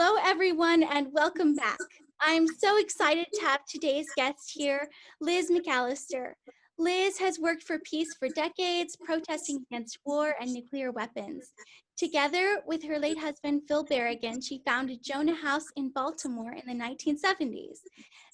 Hello, everyone, and welcome back. I'm so excited to have today's guest here, Liz McAlister. Liz has worked for peace for decades, protesting against war and nuclear weapons. Together with her late husband, Phil Berrigan, she founded Jonah House in Baltimore in the 1970s.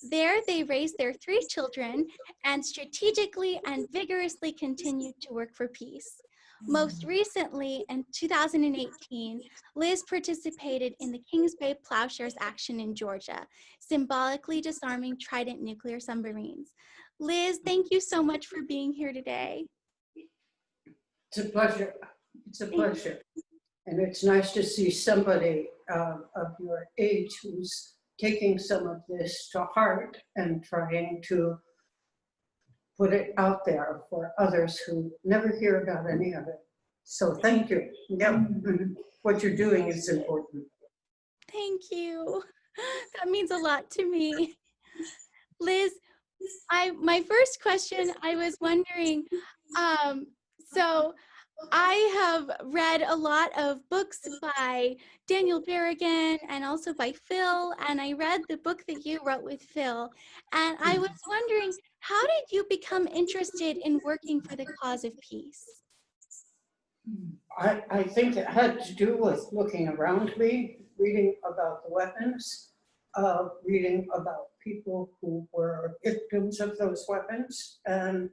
There, they raised their 3 children and strategically and vigorously continued to work for peace. Most recently, in 2018, Liz participated in the Kings Bay Plowshares action in Georgia, symbolically disarming Trident nuclear submarines. Liz, thank you so much for being here today. It's a pleasure. It's a pleasure. And it's nice to see somebody of your age who's taking some of this to heart and trying to put it out there for others who never hear about any of it. So thank you. Yep. What you're doing is important. Thank you. That means a lot to me. Liz, my first question, I was wondering, so I have read a lot of books by Daniel Berrigan and also by Phil, and I read the book that you wrote with Phil, and I was wondering, how did you become interested in working for the cause of peace? I think it had to do with looking around me, reading about the weapons, reading about people who were victims of those weapons, and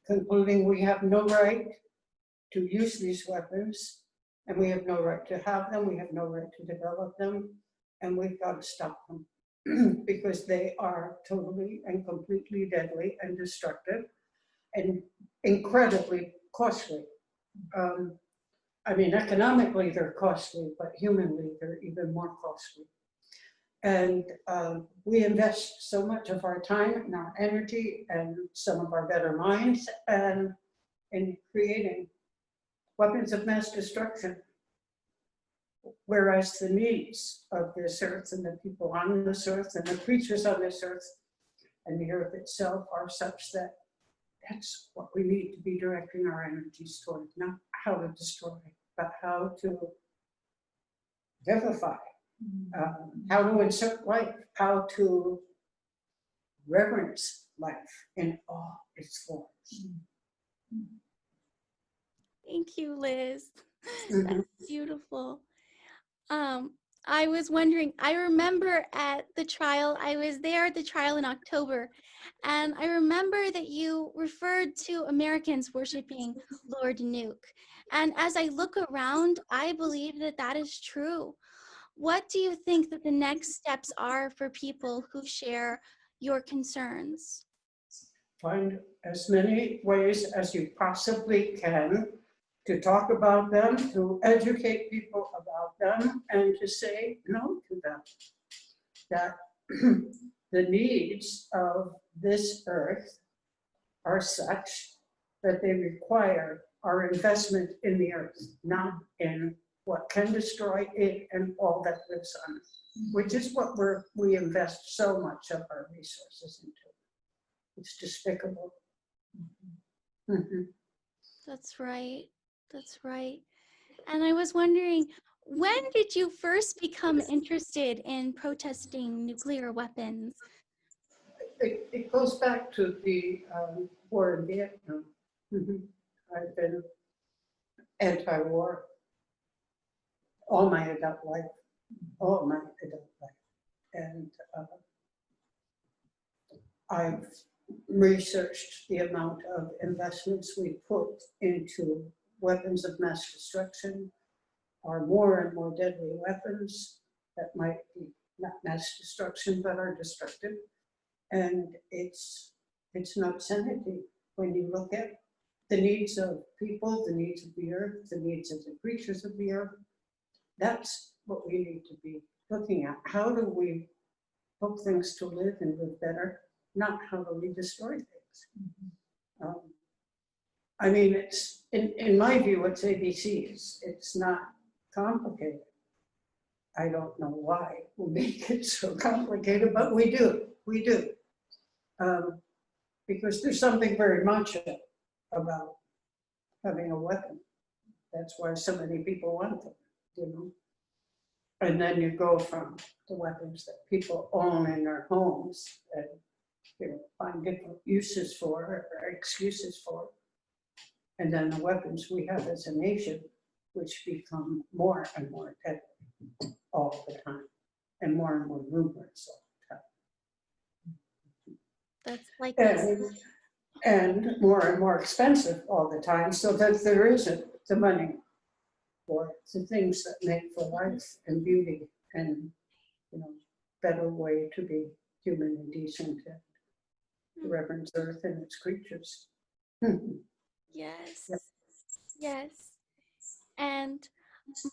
concluding we have no right to use these weapons, and we have no right to have them, we have no right to develop them, and we've got to stop them because they are totally and completely deadly and destructive and incredibly costly. I mean, economically they're costly, but humanly they're even more costly. And we invest so much of our time and our energy and some of our better minds and in creating weapons of mass destruction, whereas the needs of this earth and the people on this earth and the creatures on this earth and the earth itself are such that that's what we need to be directing our energies toward, not how to destroy, but how to vivify, how to insert life, how to reverence life in all its forms. Thank you, Liz. That's beautiful. I was wondering, I remember at the trial, I was there at the trial in October, and I remember that you referred to Americans worshiping Lord Nuke. And as I look around, I believe that that is true. What do you think that the next steps are for people who share your concerns? Find as many ways as you possibly can to talk about them, to educate people about them, and to say no to them. That the needs of this earth are such that they require our investment in the earth, not in what can destroy it and all that lives on it, which is what we invest so much of our resources into. It's despicable. That's right. That's right. And I was wondering, when did you first become interested in protesting nuclear weapons? It goes back to the war in Vietnam. I've been anti-war all my adult life, And I've researched the amount of investments we put into weapons of mass destruction, are more and more deadly weapons that might be not mass destruction, but are destructive. And it's no sanity when you look at the needs of people, the needs of the earth, the needs of the creatures of the earth. That's what we need to be looking at. How do we help things to live and live better, not how do we destroy things? I mean, it's in my view, it's ABCs. It's not complicated. I don't know why we make it so complicated, but we do. We do. Because there's something very macho about having a weapon. That's why so many people want them, you know. And then you go from the weapons that people own in their homes and find different uses for or excuses for. And then the weapons we have as a nation, which become more and more deadly all the time, and more numerous all the time. That's like And more expensive all the time, so that there isn't the money for the things that make for life and beauty and, better way to be human and decent and reverence earth and its creatures. Yes. Yep. Yes. And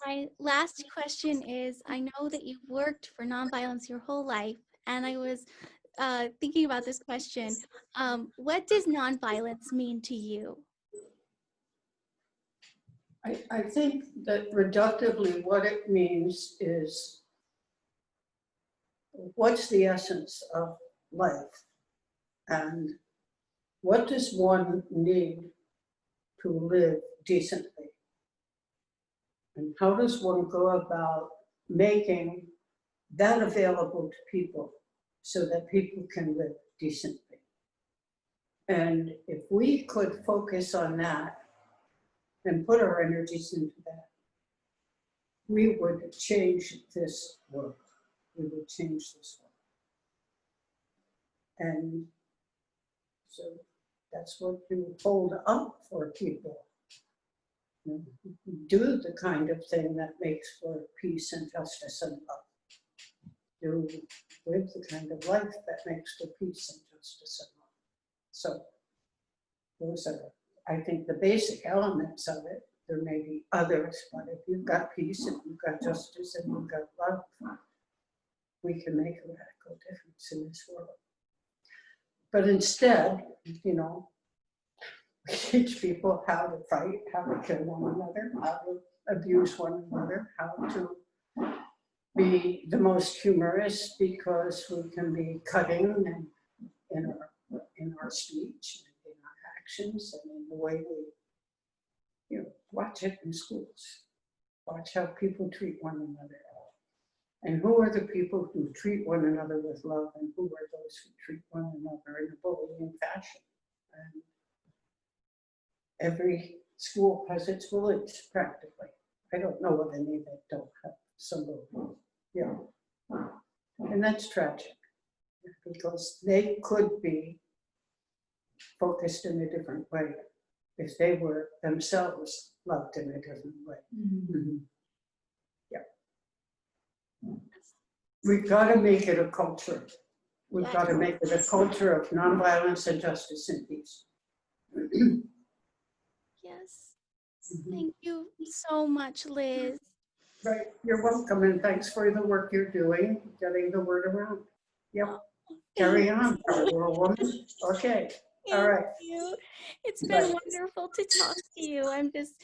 my last question is, I know that you've worked for nonviolence your whole life, and I was thinking about this question. What does nonviolence mean to you? I think that reductively what it means is, what's the essence of life? And what does one need to live decently? And how does one go about making that available to people so that people can live decently? And if we could focus on that and put our energies into that, we would change this world. We would change this world. And so that's what you hold up for people. Do the kind of thing that makes for peace and justice and love. Do live the kind of life that makes for peace and justice and love. So those are, I think, the basic elements of it. There may be others, but if you've got peace and you've got justice and you've got love, we can make a radical difference in this world. But instead, we teach people how to fight, how to kill one another, how to abuse one another, how to be the most humorous, because we can be cutting and in our speech, and in our actions, and in the way we, watch it in schools. Watch how people treat one another. And who are the people who treat one another with love, and who are those who treat one another in a bullying fashion? And every school has its village, practically. I don't know of any that don't have some of them. And that's tragic, because they could be focused in a different way if they were themselves loved in a different way. Mm-hmm. We've got to make it a culture. We've got to make it a culture of nonviolence and justice and peace. Yes. Thank you so much, Liz. Right. You're welcome, and thanks for the work you're doing, getting the word around. Yep. Carry on, power woman. Okay. All right. Thank you. It's been wonderful to talk to you. I'm just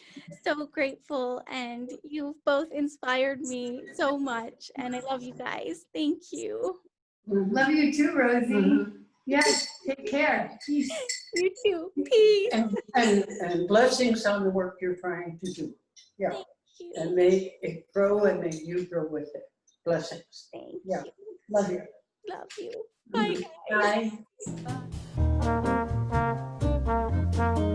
so grateful, and you've both inspired me so much, and I love you guys. Thank you. Mm-hmm. Love you too, Rosie. Mm-hmm. Yes, take care. Peace. You too. Peace. And blessings on the work you're trying to do. Yeah. Thank you. And may it grow, and may you grow with it. Blessings. Thank you. Love you. Love you. Bye. Bye. Bye.